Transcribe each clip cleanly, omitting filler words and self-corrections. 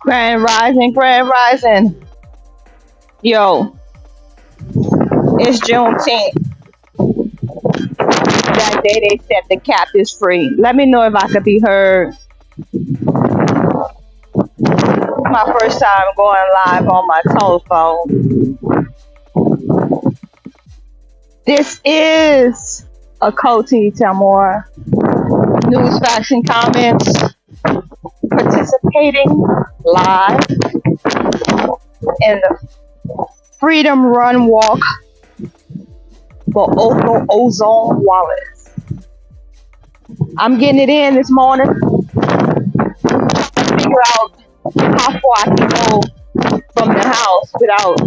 Grand Rising, Grand Rising. Yo, it's Juneteenth. That day they set the captives free. Let me know if I could be heard. My first time going live on my telephone. This is Achoti Tamora. News, facts, and comments. Participating live in the Freedom Run Walk for Othal, Ozone, Wallace. I'm getting it in this morning. Figure out how far I can go from the house without,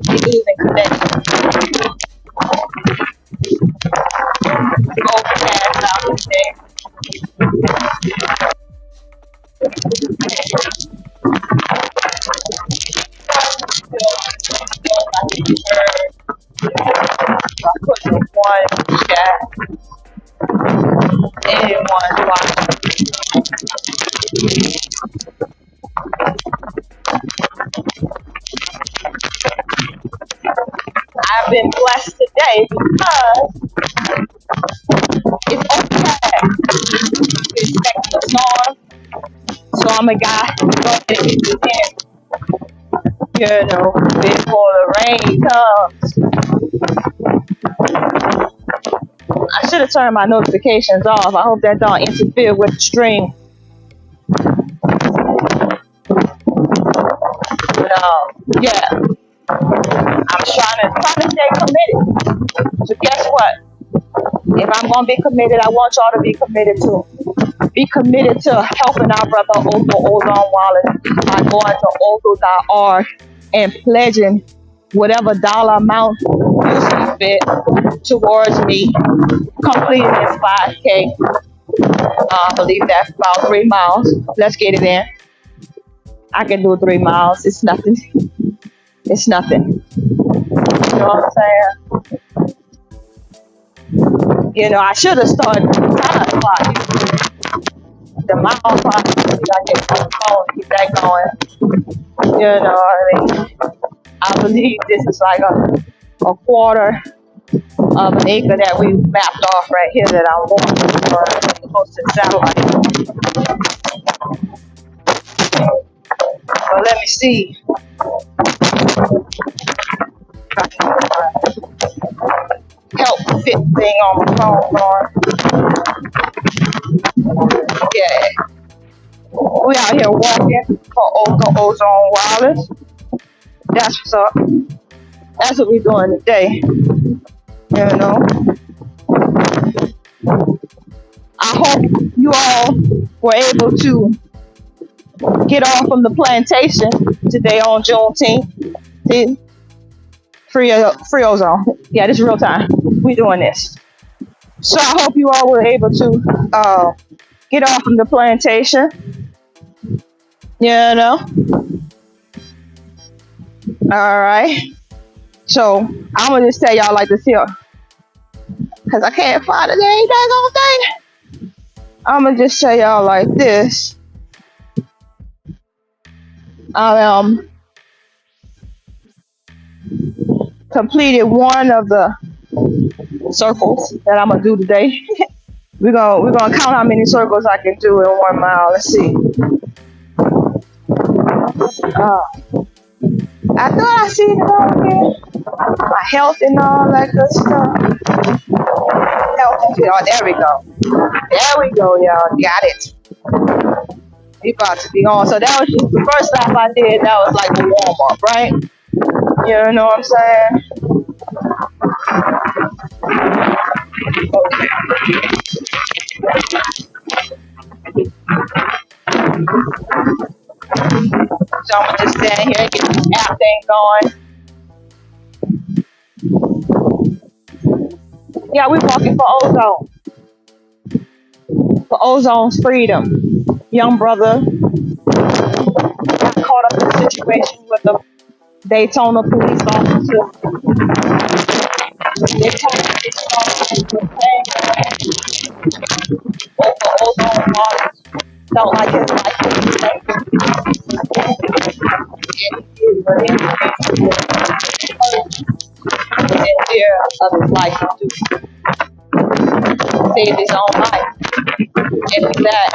losing connection. Overcast out today. I put one in the chat. Anyone watching? I've been blessed today because it's overcast. We expect a storm, so I'm a guy go ahead and get this in. Before the rain comes. I should have turned my notifications off. I hope that don't interfere with the stream. But yeah, I'm trying to stay committed. So guess what? If I'm gonna be committed, I want y'all to be committed too. Be committed to helping our brother Othal Ozone Wallace by going to Othal.org and pledging whatever dollar amount you see fit towards me completing this 5K. I believe that's about 3 miles. Let's get it in. I can do 3 miles. It's nothing. It's nothing. You know what I'm saying? I should have started the time clock. The mile clock. I get on the phone to keep that going. You know what I mean? I believe this is like a quarter of an acre that we mapped off right here that I'm walking for close to the satellite. So let me see. Help fit thing on my phone. Yeah. We out here walking for Othal Ozone Wallace. That's what's up. That's what we're doing today. I hope you all were able to get off from the plantation today on Juneteenth. See? Free ozone. Yeah, this is real time. We doing this. So I hope you all were able to get off from the plantation. Alright. So I'm gonna just tell y'all like this here. Cause I can't find the dang thing. I'm gonna just tell y'all like this. I completed one of the circles that I'm gonna do today. we're gonna count how many circles I can do in 1 mile. Let's see. I thought I seen it all here. My health and all that good stuff. Health and all. There we go. There we go, y'all. Got it. We about to be on. So that was just the first lap I did. That was like a warm up, right? You know what I'm saying? So I'm gonna just stand here and get this app thing going. Yeah, we walking for ozone. For ozone's freedom. Young brother got caught up in a situation with a Daytona police officer. Daytona police officer was paying over ozone water felt like his life was safe. And he did whatever in fear of his life to save his own life. And with that,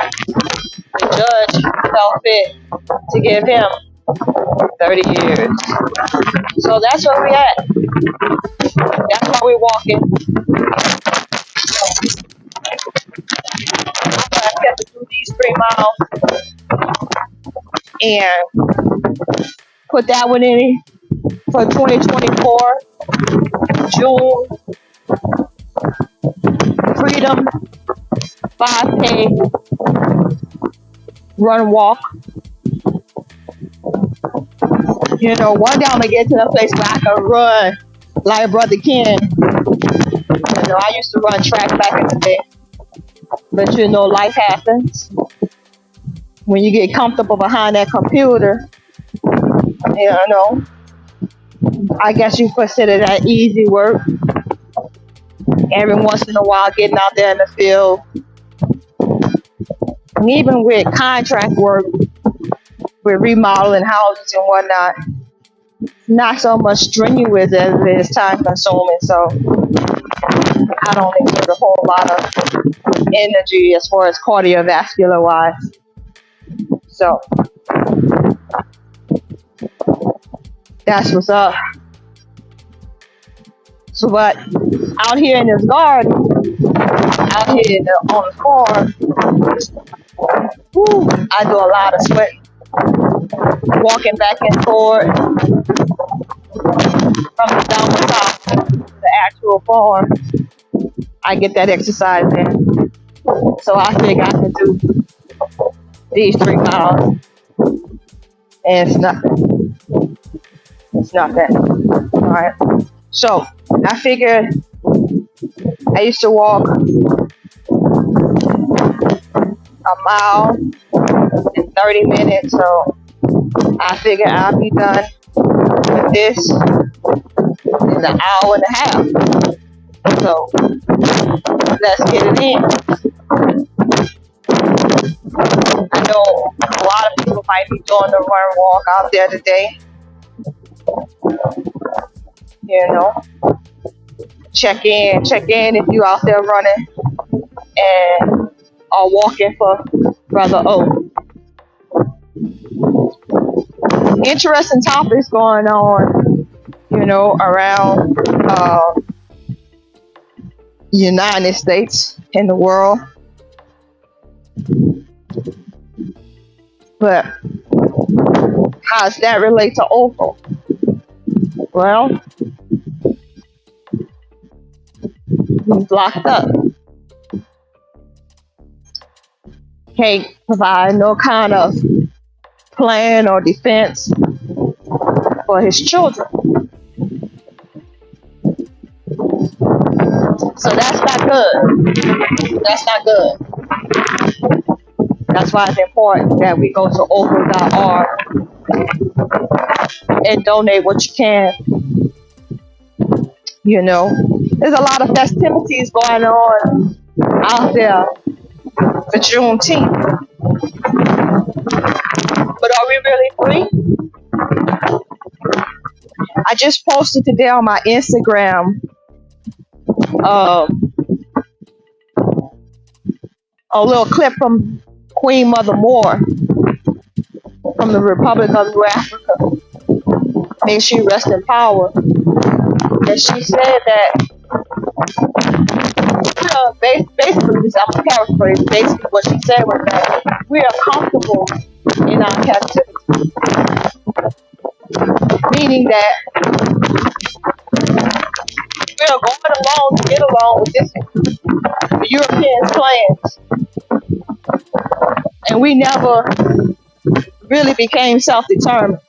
the judge felt fit to give him 30 years. So that's where we're at. That's why we're walking. I have to do these 3 miles and put that one in for 2024 June Freedom 5K run walk. You know, one day I'm gonna get to the place where I can run like Brother Ken. You know, I used to run track back in the day, but you know, life happens. When you get comfortable behind that computer, you know, I guess you consider that easy work. Every once in a while, getting out there in the field, and even with contract work, with remodeling houses and whatnot, it's not so much strenuous as it is time consuming. So I don't exert a whole lot of energy as far as cardiovascular wise. So that's what's up. So, but out here in this garden, out here on the farm, I do a lot of sweating, walking back and forth from the domicile to the actual farm. I get that exercise in. So I think I can do these 3 miles, and it's nothing. It's nothing. All right. So I figured I used to walk a mile in 30 minutes. So I figured I'll be done with this in an hour and a half. So let's get it in. I know a lot of people might be doing the run walk out there today. You know, check in if you out there running and are walking for Brother O. Interesting topics going on, you know, around United States and the world. But how does that relate to Othal? Well, he's locked up. Can't provide no kind of plan or defense for his children. So that's not good. That's not good. That's why it's important that we go to Othal.org and donate what you can. You know, there's a lot of festivities going on out there for Juneteenth. But are we really free? I just posted today on my Instagram a little clip from Queen Mother Moore from the Republic of New Africa. May she rest in power. And she said that, basically, I'm paraphrasing, basically what she said was that we are comfortable in our captivity. Meaning that we are going along to get along with the Europeans' plans. And we never really became self-determined.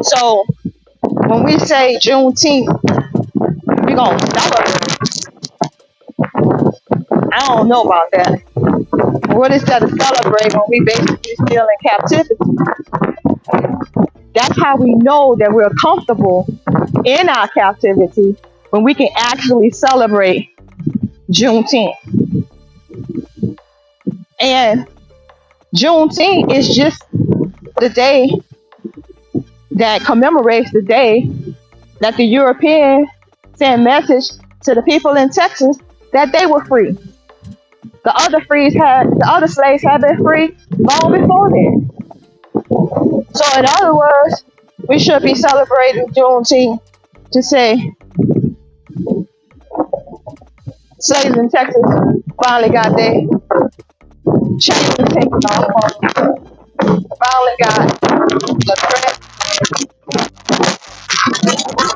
So when we say Juneteenth, we're going to celebrate. I don't know about that. What is that to celebrate when we basically still in captivity? That's how we know that we're comfortable in our captivity, when we can actually celebrate Juneteenth. And Juneteenth is just the day that commemorates the day that the Europeans sent message to the people in Texas that they were free. The other slaves had been free long before then. So in other words, we should be celebrating Juneteenth to say slaves in Texas finally got their chains taken off. Finally got the threat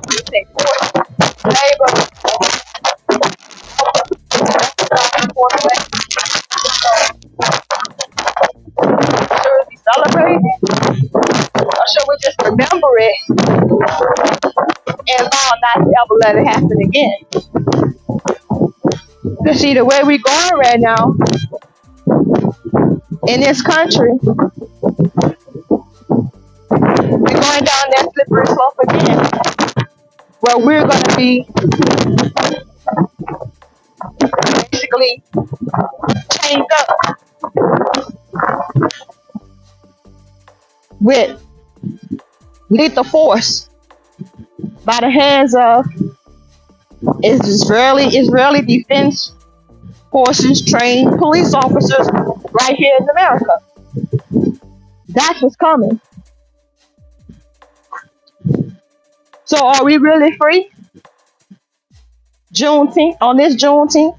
to take forced labor, forced labor. Should we be celebrating? Or should we just remember it and vow not to ever let it happen again? Because see, the way we're going right now in this country, we're going down that slippery slope again, where we're going to be basically chained up with lethal force by the hands of Israeli defense forces, trained police officers right here in America. That's what's coming. So are we really free? On this Juneteenth,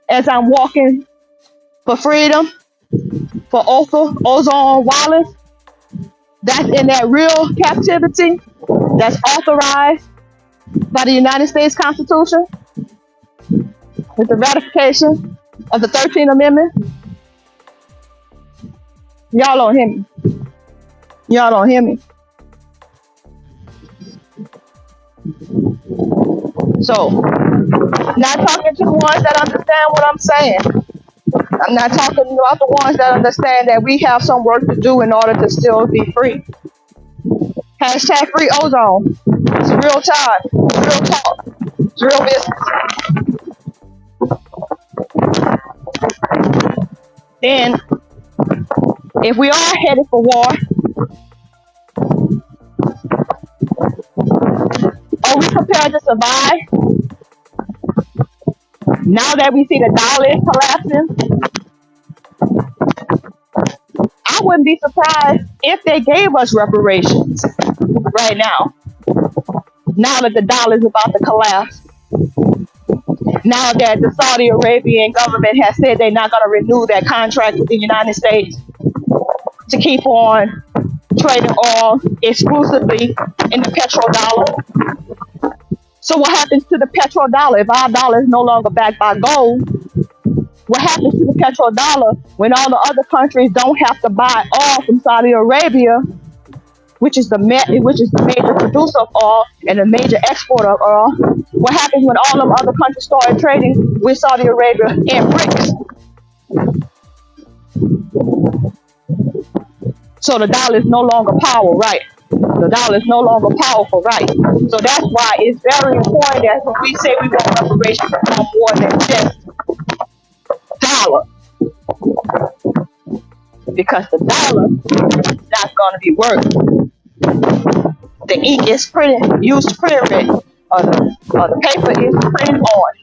as I'm walking for freedom, for Othal, Ozone, Wallace, that's in that real captivity that's authorized by the United States Constitution with the ratification of the 13th Amendment. Y'all don't hear me. Y'all don't hear me. So, not talking to the ones that understand what I'm saying. I'm not talking about the ones that understand that we have some work to do in order to still be free. Hashtag free ozone. It's real time. It's real talk. It's real business. Then, if we are headed for war, are we prepared to survive? Now that we see the dollar is collapsing, I wouldn't be surprised if they gave us reparations right now. Now that the dollar is about to collapse. Now that the Saudi Arabian government has said they're not going to renew that contract with the United States to keep on trading oil exclusively in the petrodollar. So what happens to the petrodollar if our dollar is no longer backed by gold? What happens to the petrodollar when all the other countries don't have to buy oil from Saudi Arabia, which is the major producer of oil and a major exporter of oil? What happens when all of other countries started trading with Saudi Arabia in bricks? So the dollar is no longer power, right? The dollar is no longer powerful, right? So that's why it's very important that when we say we want reparations on more than just dollar, because the dollar is not going to be worth the ink is used to print it, or the paper is printed on.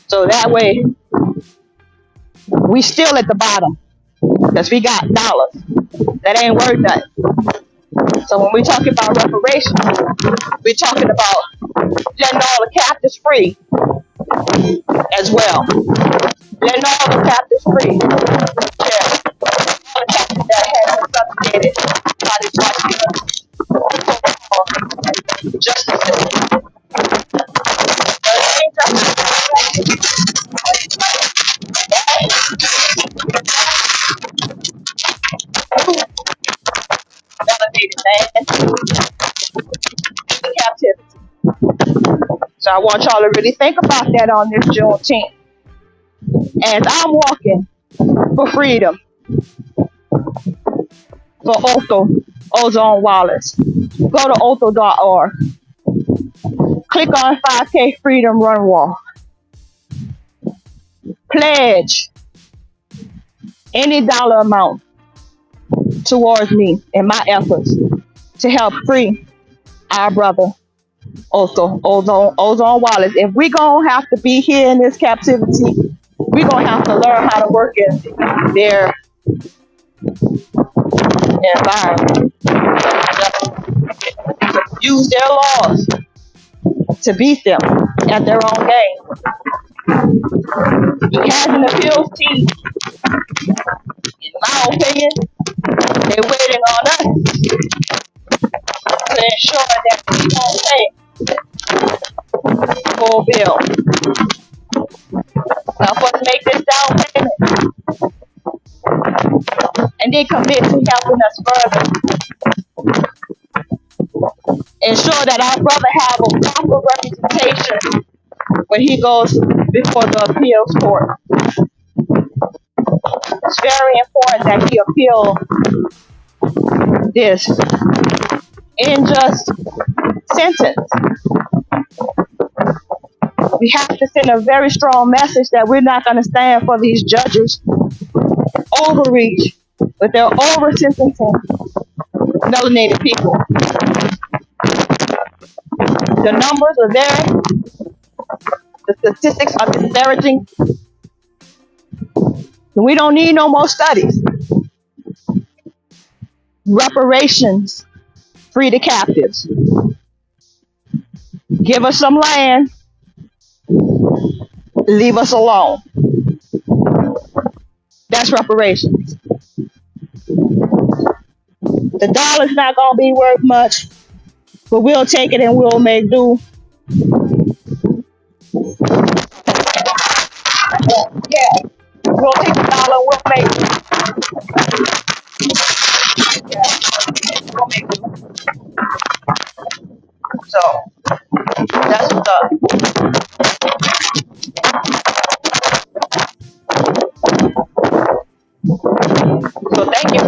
So that way, we still at the bottom because we got dollars that ain't worth nothing. So when we're talking about reparations, we're talking about letting all the captives free as well. Letting all the captives free. Yeah. All the captives that have been subjugated by the justice system. Elevated land, the captivity. So I want y'all to really think about that on this Juneteenth. As I'm walking for freedom, for Othal, Ozone Wallace, go to Othal.org. Click on 5K Freedom Run Walk. pledge any dollar amount towards me and my efforts to help free our brother Ozone Wallace. If we gonna have to be here in this captivity, we gonna have to learn how to work in their environment. Use their laws to beat them at their own game. He has an appeals team. In my opinion, they're waiting on us to ensure that we don't pay full bill. Help us make this down payment and then commit to helping us further. Ensure that our brother have a proper representation when he goes before the appeals court. It's very important that he appeal this unjust sentence. We have to send a very strong message that we're not going to stand for these judges overreach with their over sentencing melanated people. The numbers are there. The statistics are disparaging. We don't need no more studies. Reparations, free the captives. Give us some land. Leave us alone. That's reparations. The dollar's not going to be worth much, but we'll take it and we'll make do. Yeah, we'll take the dollar and we'll make do. Yeah, we'll make do. So, that's what's up. So thank you.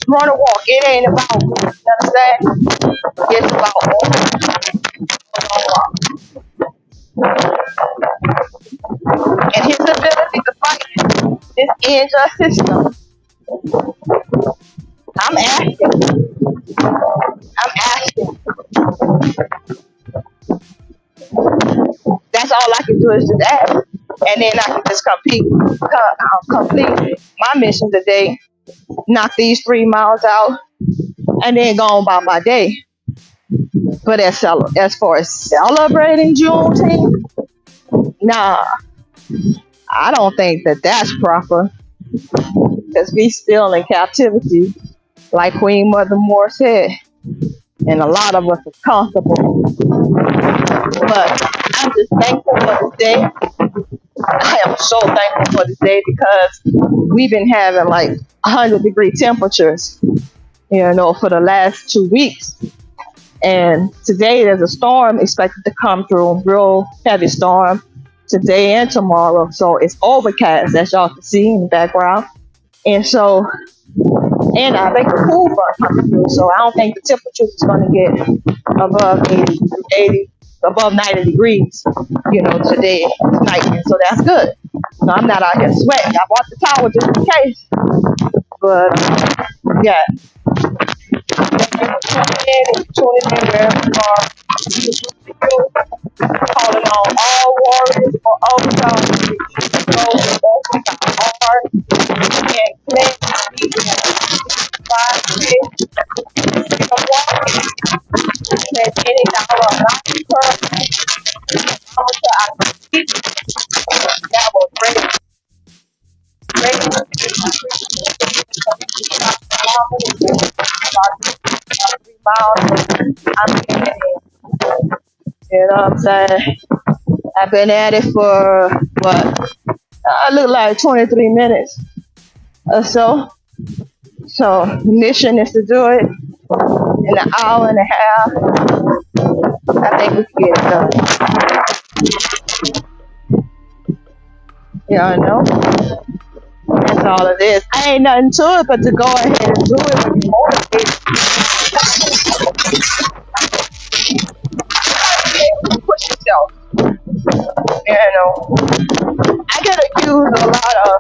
Run or walk. It ain't about, you understand? It's about and his ability to fight this unjust system. I'm asking. That's all I can do is just ask. And then I can just complete my mission today. Knock these 3 miles out and then go on about my day. But as far as celebrating Juneteenth, nah, I don't think that that's proper. Because we still in captivity, like Queen Mother Moore said. And a lot of us are comfortable. But I'm just thankful for this day. I am so thankful for this day because we've been having like 100-degree temperatures, for the last 2 weeks. And today there's a storm expected to come through, real heavy storm today and tomorrow. So it's overcast, as y'all can see in the background. And so, and I think the cool front coming through. So I don't think the temperature is going to get above 80, above 90 degrees, today, tonight. And so that's good. So I'm not out here sweating. I bought the towel just in case. But, yeah. Tuning in wherever you are. Calling on all warriors for overcome those hard and cleanse any dollar not that will break I'm getting it. You know what I'm saying? I've been at it for I look like 23 minutes or so. So the mission is to do it in an hour and a half. I think we can get it done. Yeah, I know. That's all it is. I ain't nothing to it but to go ahead and do it when you're motivated. Push yourself. You know, I get accused a lot of,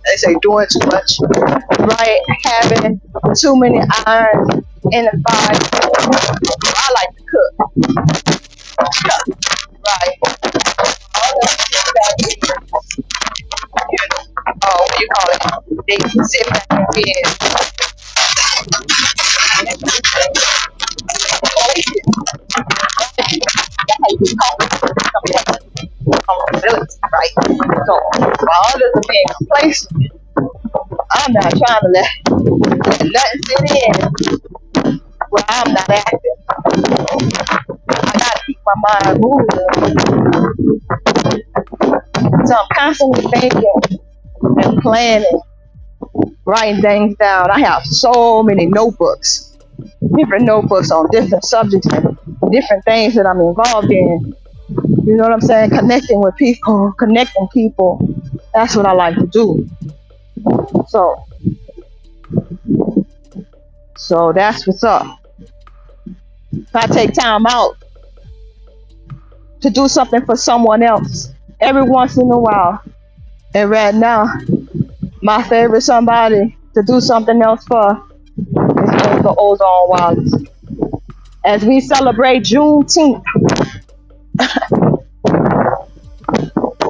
they say doing too much, right? Having too many irons in the fire. I like to cook, right? All the what do you call it? They sit back in bed. Right? So while others are being complacent, I'm not trying to let nothing sit in where I'm not active. I gotta keep my mind moving. So I'm constantly thinking and planning, writing things down. I have so many notebooks, different notebooks on different subjects and different things that I'm involved in. You know what I'm saying? Connecting with people, connecting people. That's what I like to do. So that's what's up. If I take time out to do something for someone else every once in a while, and right now, my favorite somebody to do something else for is the Ozone Wallace. As we celebrate Juneteenth,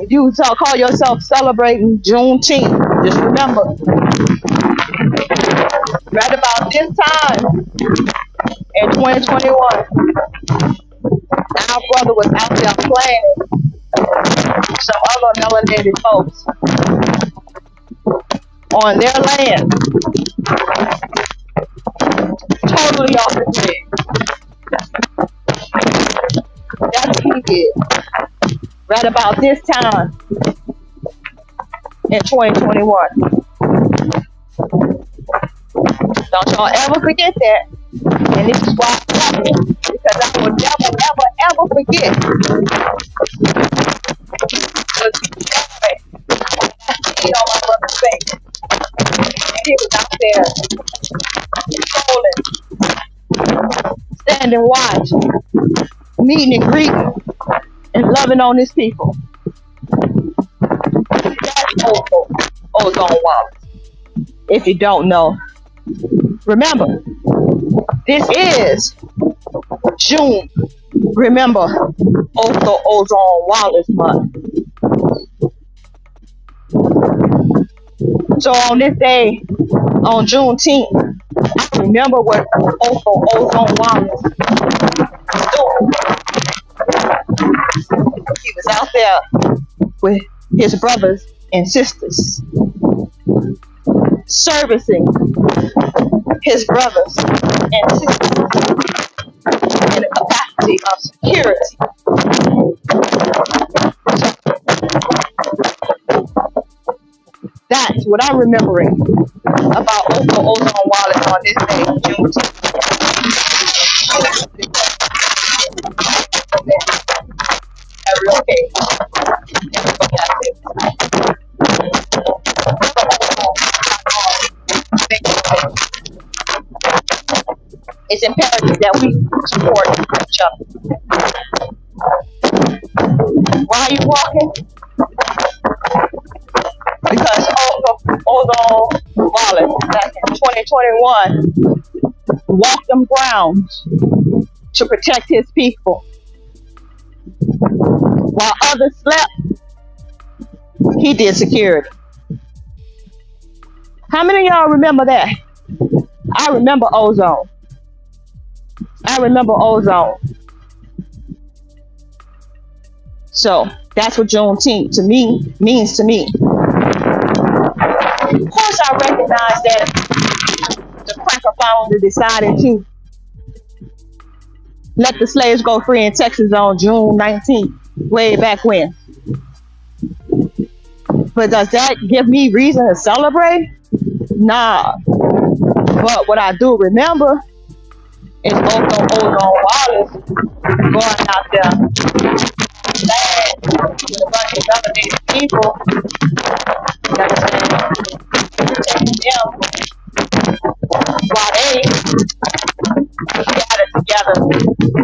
if you call yourself celebrating Juneteenth, just remember, right about this time in 2021, our brother was out there playing some other melanated folks on their land, totally off the grid. That's what he did. Right about this time in 2021. Don't y'all ever forget that. And this is why I'm talking, because I will never, ever, ever forget. On my brother's face. And he was out there trolling, standing watch, meeting and greeting, and loving on his people. That's Ozone Wallace. If you don't know, remember, this is June. Remember, also Ozone Wallace month. So on this day, on Juneteenth, I remember what also Ozone Wallace was doing. He was out there with his brothers and sisters, servicing his brothers and sisters in the capacity of security. That's what I'm remembering about Ozone Wallace on this day, Juneteenth. Okay. It's imperative that we support each other. Why are you walking? Because Ozone Wallace back in 2021 walked them grounds to protect his people. While others slept, he did security. How many of y'all remember that? I remember Ozone. I remember Ozone. So that's what Juneteenth to me means to me. Of course, I recognize that the cracker founder decided to let the slaves go free in Texas on June 19th, way back when. But does that give me reason to celebrate? Nah. But what I do remember is also Ozone Wallace going out there with a bunch of melanated people You understand? Protecting them while they got it together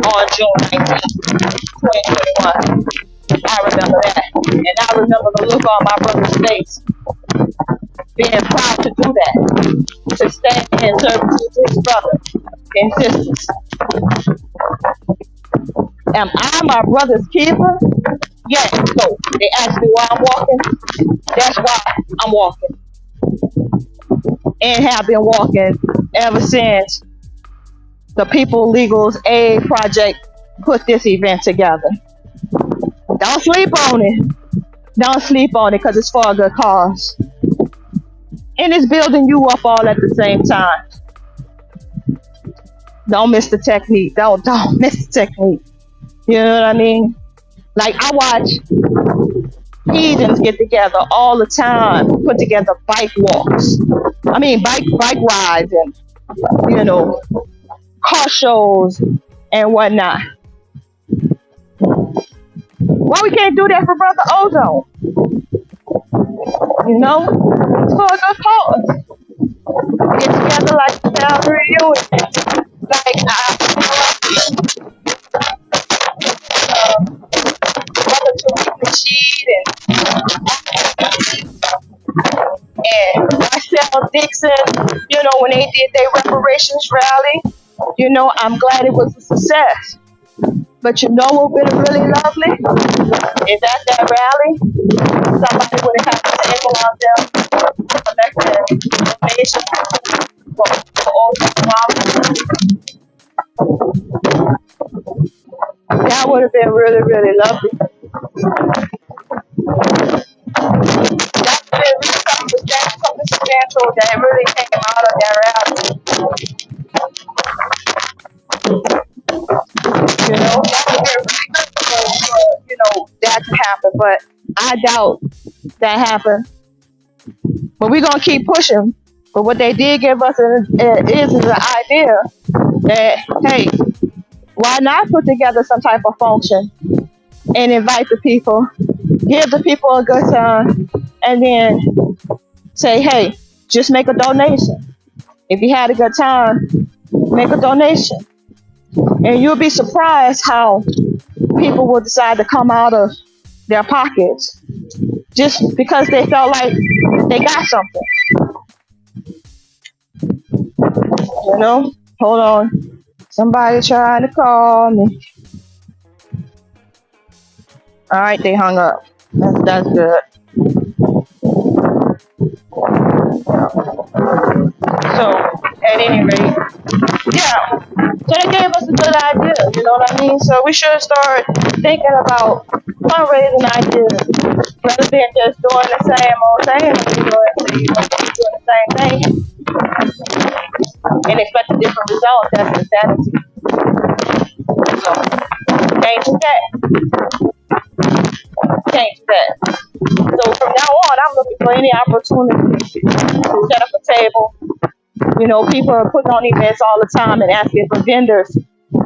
on June 19th, 2021. I remember that. And I remember the look on my brother's face, being proud to do that, to stand in service to his brother and sisters. Am I my brother's keeper? Yes. So they ask me why I'm walking. That's why I'm walking. And have been walking ever since the People Legals Aid Project put this event together. Don't sleep on it. Don't sleep on it because it's for a good cause. And it's building you up all at the same time. Don't miss the technique. Don't miss the technique. You know what I mean? Like I watch heathens get together all the time, put together bike walks. I mean bike rides and car shows and whatnot. Why we can't do that for Brother Ozone? It's for a good cause. Get together like the family reunion. Like Brother Tariq Nasheed and Marcel Dixon, when they did their reparations rally, I'm glad it was a success. But what would have been really lovely is at that rally, somebody would have had a table out there collecting donations for Othal Wallace. That would have been really, really lovely. That would have been really something substantial that really came out of that rally. That would have been really good for that to happen, but I doubt that happened. But we're gonna keep pushing. But what they did give us is an idea that, hey, why not put together some type of function and invite the people, give the people a good time, and then say, hey, just make a donation. If you had a good time, make a donation. And you'll be surprised how people will decide to come out of their pockets just because they felt like they got something. Hold on. Somebody trying to call me. All right, they hung up. That's good. So, at any rate, yeah. So they gave us a good idea, you know what I mean? So we should start thinking about fundraising ideas rather than just doing the same old thing. Doing the same thing and expect a different result. That's insanity. So, change that. Change that. So from now on, I'm looking for any opportunity to set up a table. People are putting on events all the time and asking for vendors,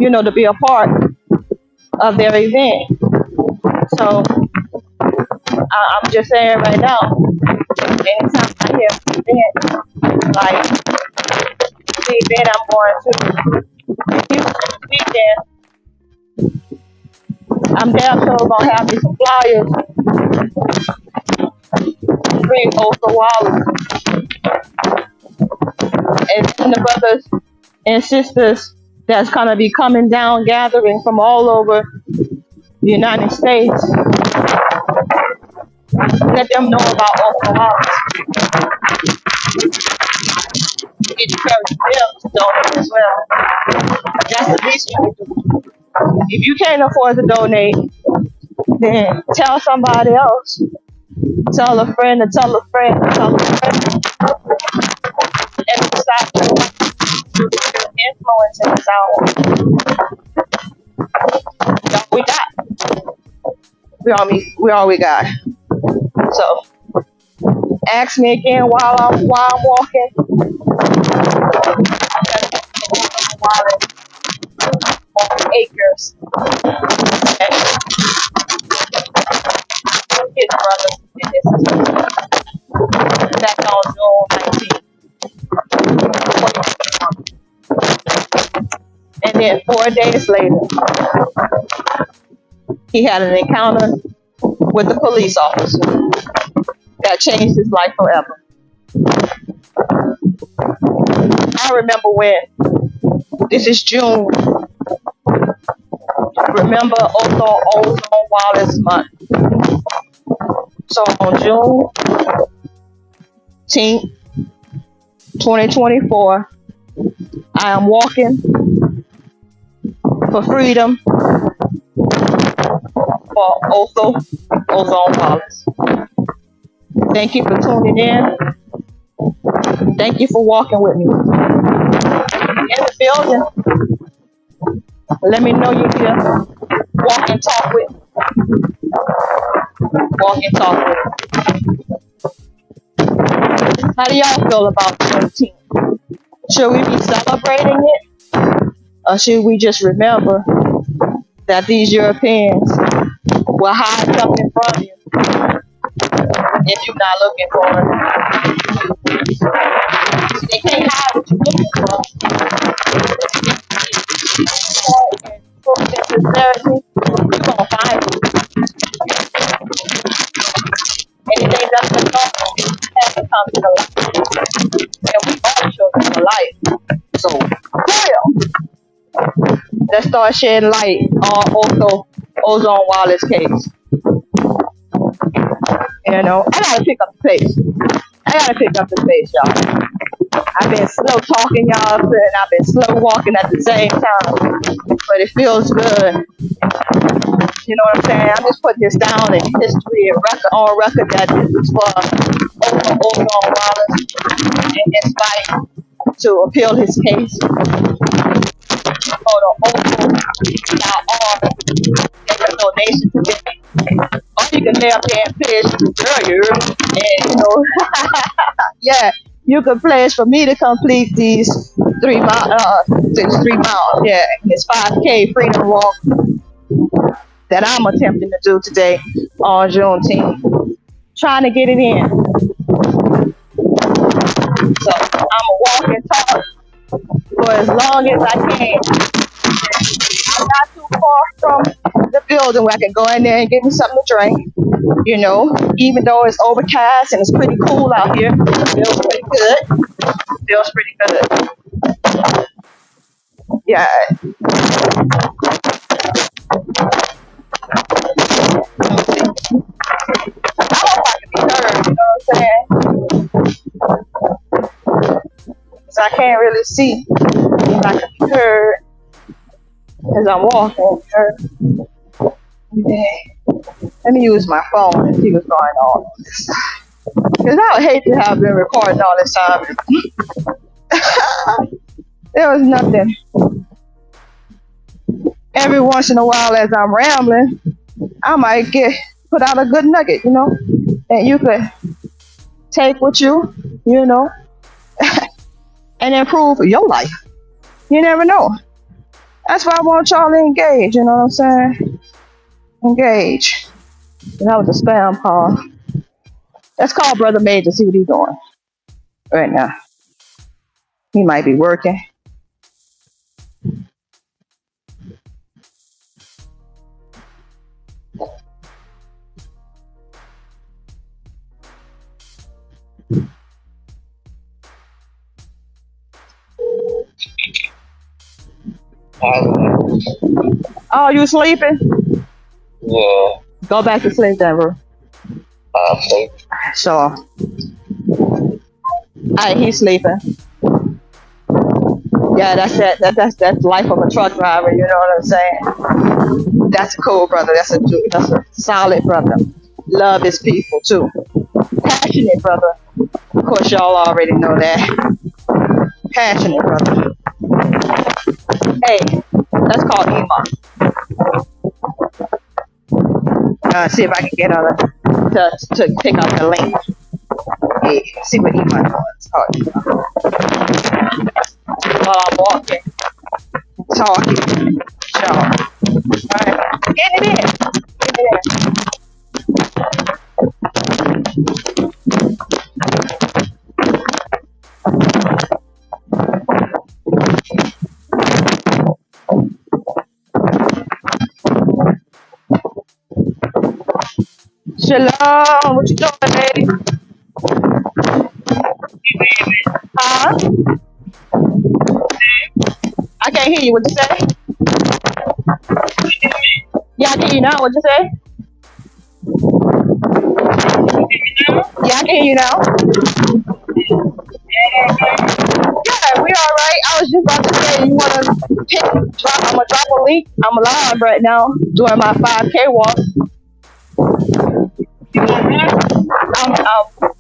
to be a part of their event. So I'm just saying right now, anytime I hear an event, like the event I'm going to Houston weekend, I'm damn sure gonna have me some flyers. Bring Othal Wallace and the brothers and sisters that's gonna be coming down, gathering from all over the United States. Let them know about Othal Wallace. Encourage them to donate as well. That's the least you can do. If you can't afford to donate, then tell somebody else. Tell a friend to tell a friend to tell a friend. And stop influencing us out. That's all we got. We all we got. So ask me again while I'm walking. On acres. His brother and his sister. then 4 days later, he had an encounter with a police officer that changed his life forever. I remember when, this is June, remember Ozone Wallace month. So on June 10th, 2024, I am walking for freedom for Othal, Ozone Wallace. Thank you for tuning in. Thank you for walking with me. In the building, let me know you're here. Walk and talk with me. Walk and talk with me. How do y'all feel about Juneteenth? Should we be celebrating it? Or should we just remember that these Europeans will hide something from you if you're not looking for it? They can't hide what you're looking for. And proof and sincerity, you're going to find it. Anything that's been done has to come to the light. And we are children of light. So, yeah. Let's start shedding light on also Ozone Wallace case. You know, I gotta pick up the pace. Y'all. I've been slow talking, y'all, and I've been slow walking at the same time. But it feels good. You know what I'm saying? I'm just putting this down in history and on record that this is for Ozone Wallace in his fight to appeal his case. Go to Othal.org, make a donation to me. Or you can lay up there and pledge earlier. And, you know, yeah, you can pledge for me to complete these 3 miles, yeah, this 5K freedom walk that I'm attempting to do today on Juneteenth. Trying to get it in. So I'm going to walk and talk for as long as I can. I'm not too far from the building where I can go in there and get me something to drink. You know, even though it's overcast and it's pretty cool out here, it feels pretty good. Yeah. I hope I can be heard, you know what I'm saying? Because I can't really see if I can be heard as I'm walking. Yeah. Let me use my phone and see what's going on this side. Because I would hate to have been recording all this time. There was nothing. Every once in a while as I'm rambling, I might put out a good nugget, you know, and you could take with you, you know, and improve your life. You never know. That's why I want y'all to engage, you know what I'm saying? Engage. That was a spam call. Let's call Brother Major, see what he's doing right now. He might be working. Oh, you sleeping? Yeah. Go back to sleep then, bro. Sleep. So, alright, he's sleeping. Yeah, that's life of a truck driver. You know what I'm saying? That's a cool brother. That's a solid brother. Love his people too. Passionate brother. Of course, y'all already know that. Passionate brother. Hey, let's call Ema. See if I can get her to pick up the link. Hey, see what Ema does. Call Ema. While I'm walking, talking, y'all. Alright, get it in. Get it in. Shalom. What you doing, lady? Huh? I can't hear you. What you say? Yeah, I can hear you now. What you say? Yeah, I can hear you now. Yeah, we all right. I was just about to say, you want to drop? I'm going to drop a link. I'm live right now doing my 5K walk. I'm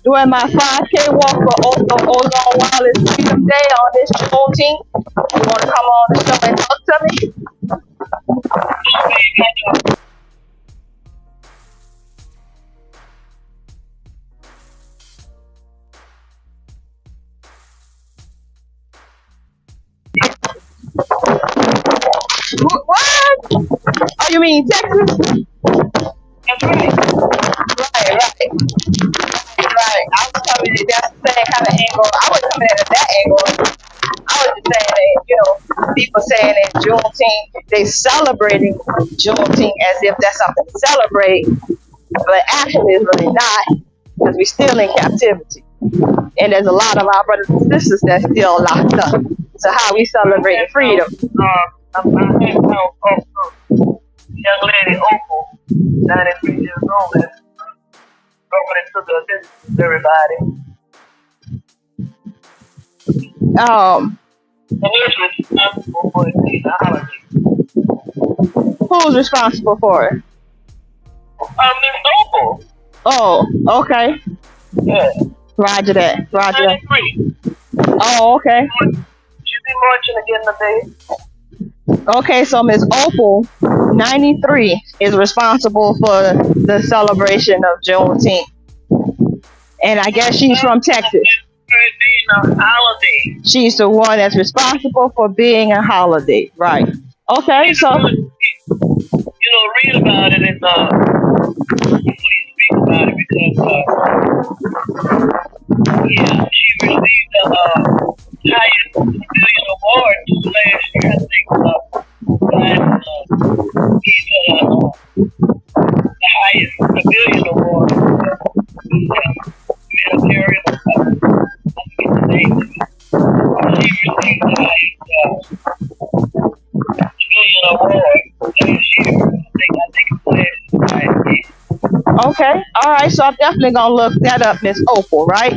doing my 5K walk for Ozone Wallace Freedom Day on this Juneteenth. You want to come on the show and talk to me? What? Oh, you mean Texas? That's right. Right. I was coming at that same kind of angle. I wasn't coming at that angle. I was just saying that, people saying that Juneteenth, they celebrating Juneteenth as if that's something to celebrate, but actually it's really not, because we're still in captivity. And there's a lot of our brothers and sisters that's still locked up. So how we celebrate freedom? I had young lady Othal, 93 years old, and government took the attention to everybody. And he's responsible for it being a holiday. Who's responsible for it? Miss Othal. Oh, okay. Yeah. Roger that. 93. Oh, okay. She'll be marching again today. Okay, so Miss Othal, 93, is responsible for the celebration of Juneteenth. And I guess she's from Texas. Being a holiday. She's the one that's responsible for being a holiday. Right. Okay, so... read about it and before you speak about it, because she received the highest civilian award last year. I think he's the highest civilian award. Military, I forget the name of it. She received the highest civilian award last year. I think it's last year. Okay, all right, so I'm definitely going to look that up, Miss Othal, right?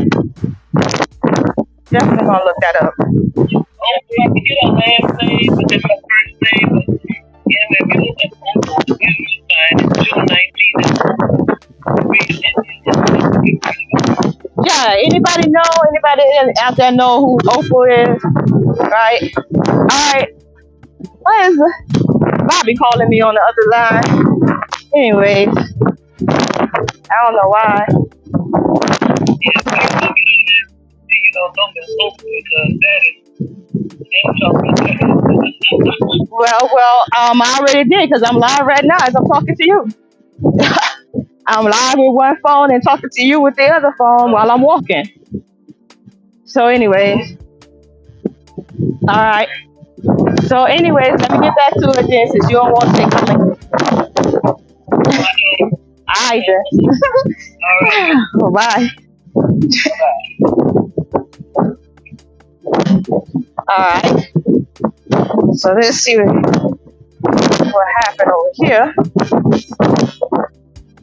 Definitely going to look that up. Othal, I forget her last name, but that's her first name. But yeah, if you look at Othal, you find it June 19th. Yeah, anybody out there know who Othal is? Right? All right. Why is Bobby calling me on the other line? Anyways, I don't know why. Well, I already did, because I'm live right now as I'm talking to you. I'm live with one phone and talking to you with the other phone while I'm walking. So anyways, all right. So anyways, let me get back to it then, since you don't want to say something. All right then. Bye. All right. So let's see what happened over here.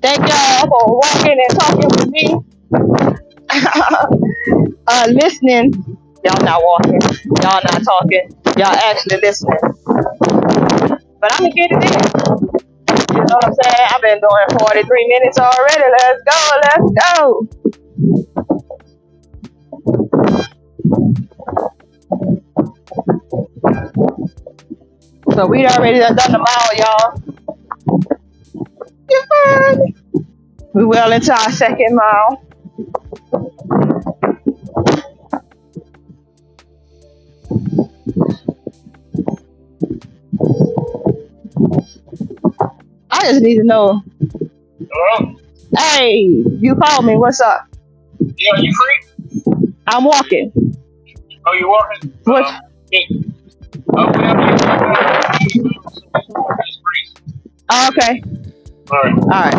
Thank y'all for walking and talking with me. Listening. Y'all not walking. Y'all not talking. Y'all actually listening. But I'm gonna get it in. You know what I'm saying? I've been doing 43 minutes already. Let's go. So we already done the mile, y'all. We well into our second mile. I just need to know. Hello? Hey, you called me. What's up? Yeah, you free? I'm walking. Oh, you walking? What? Okay. All right. All right.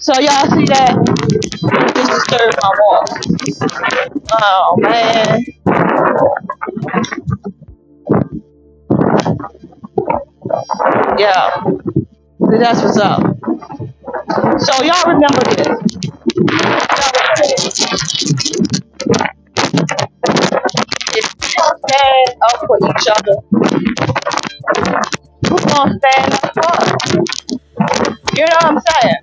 So y'all see that? This disturbs my walls. Oh man. Yeah. So that's what's up. So y'all remember this. If we don't stand up for each other, who's gonna stand up for us? You know what I'm saying?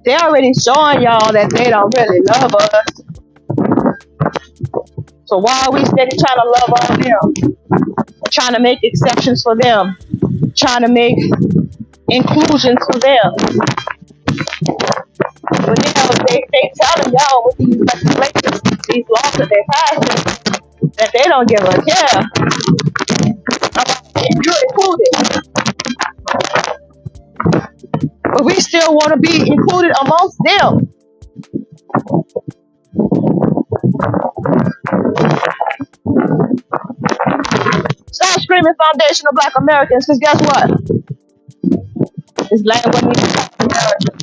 They already showing y'all that they don't really love us. So why are we steady trying to love on them? Trying to make exceptions for them. Trying to make inclusions for them. But they telling y'all with these legislations, these laws that they're passing, that they don't give a care about if you're included. But we still want to be included amongst them. Stop screaming foundation of Black Americans, because guess what? This land wasn't even Black American.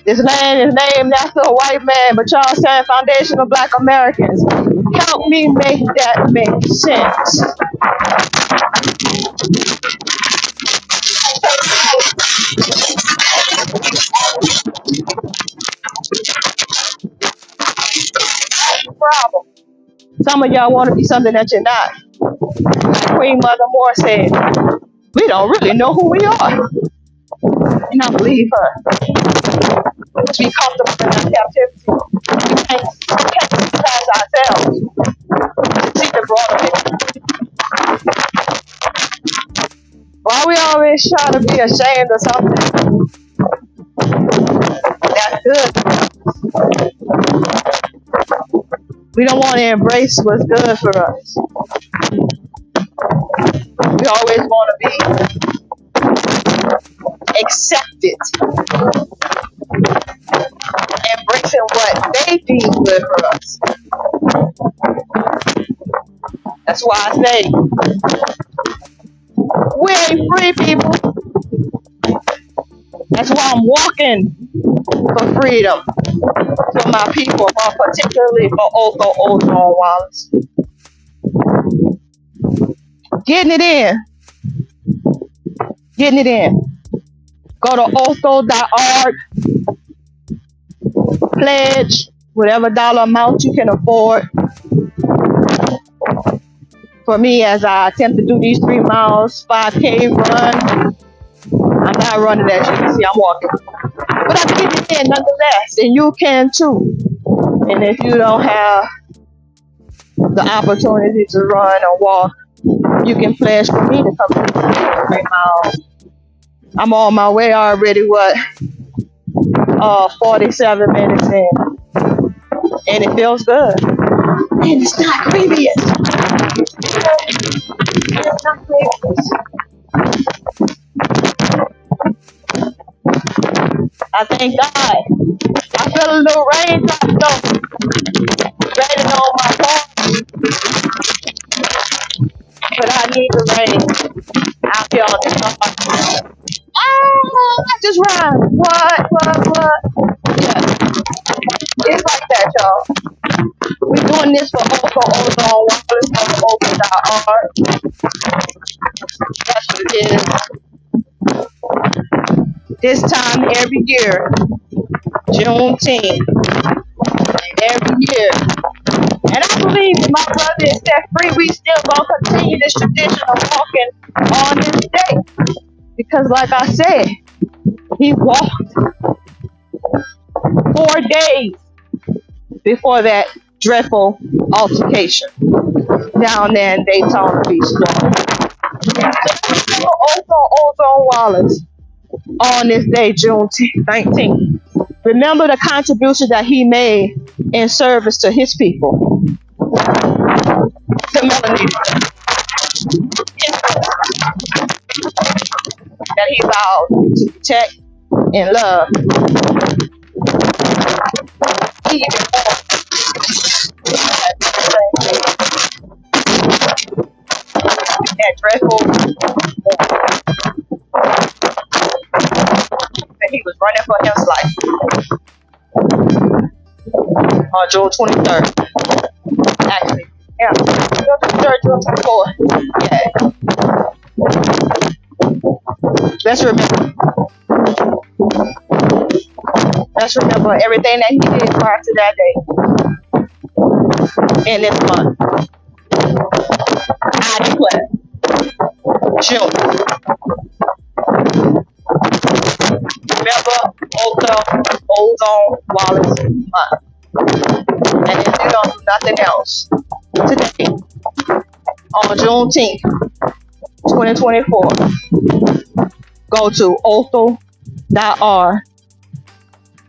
This land is named after a white man, but y'all saying foundation of Black Americans. Help me make that make sense. That's the problem. Some of y'all want to be something that you're not. Queen Mother Moore said, we don't really know who we are. And I believe her. To be comfortable in our captivity. We can't surprise ourselves. See the broader picture. Why we always trying to be ashamed of something that's good? We don't want to embrace what's good for us. We always want to be accepted. Embracing what they deem good for us. That's why I say, we ain't free, people. That's why I'm walking for freedom for my people, but particularly for Othal, Ozone, Wallace. Getting it in. Getting it in. Go to othal.org. Pledge whatever dollar amount you can afford for me as I attempt to do these 3 miles, 5K run. I'm not running as you can see, I'm walking. But I'm getting it in nonetheless, and you can too. And if you don't have the opportunity to run or walk, you can pledge for me to come to these 3 miles. I'm on my way already, 47 minutes in. And it feels good. And it's not previous. It's not previous. I thank God. I feel a little raindrop though. Raining on my car. But I need the rain out here on this car. Oh, I just run. What? Yeah. It's like that, y'all. We're doing this for Othal, Ozone, Wallace, on Othal.org. That's what it is. This time every year, Juneteenth. Every year. And I believe if my brother is set free, we still gonna continue this tradition of walking on this day. Because like I said, he walked 4 days before that dreadful altercation down there in Daytona Beach, Florida. So Ozone Wallace on this day, June 19th. Remember the contribution that he made in service to his people. The melanated. That he vowed to protect and love. He even that dreadful for his life on June 23rd. Actually, yeah, June 23rd, June 24th. Yeah. Let's remember everything that he did prior to that day in this month. I declare June. Remember Othal, Ozone, Wallace month. And if you don't do nothing else today, on Juneteenth, 2024, go to Othal.org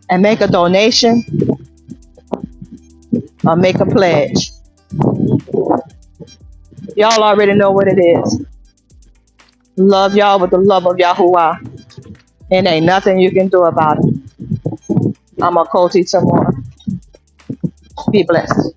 and make a donation or make a pledge. Y'all already know what it is. Love y'all with the love of Yahuwah. And ain't nothing you can do about it. I'm Achoti tomorrow. Be blessed.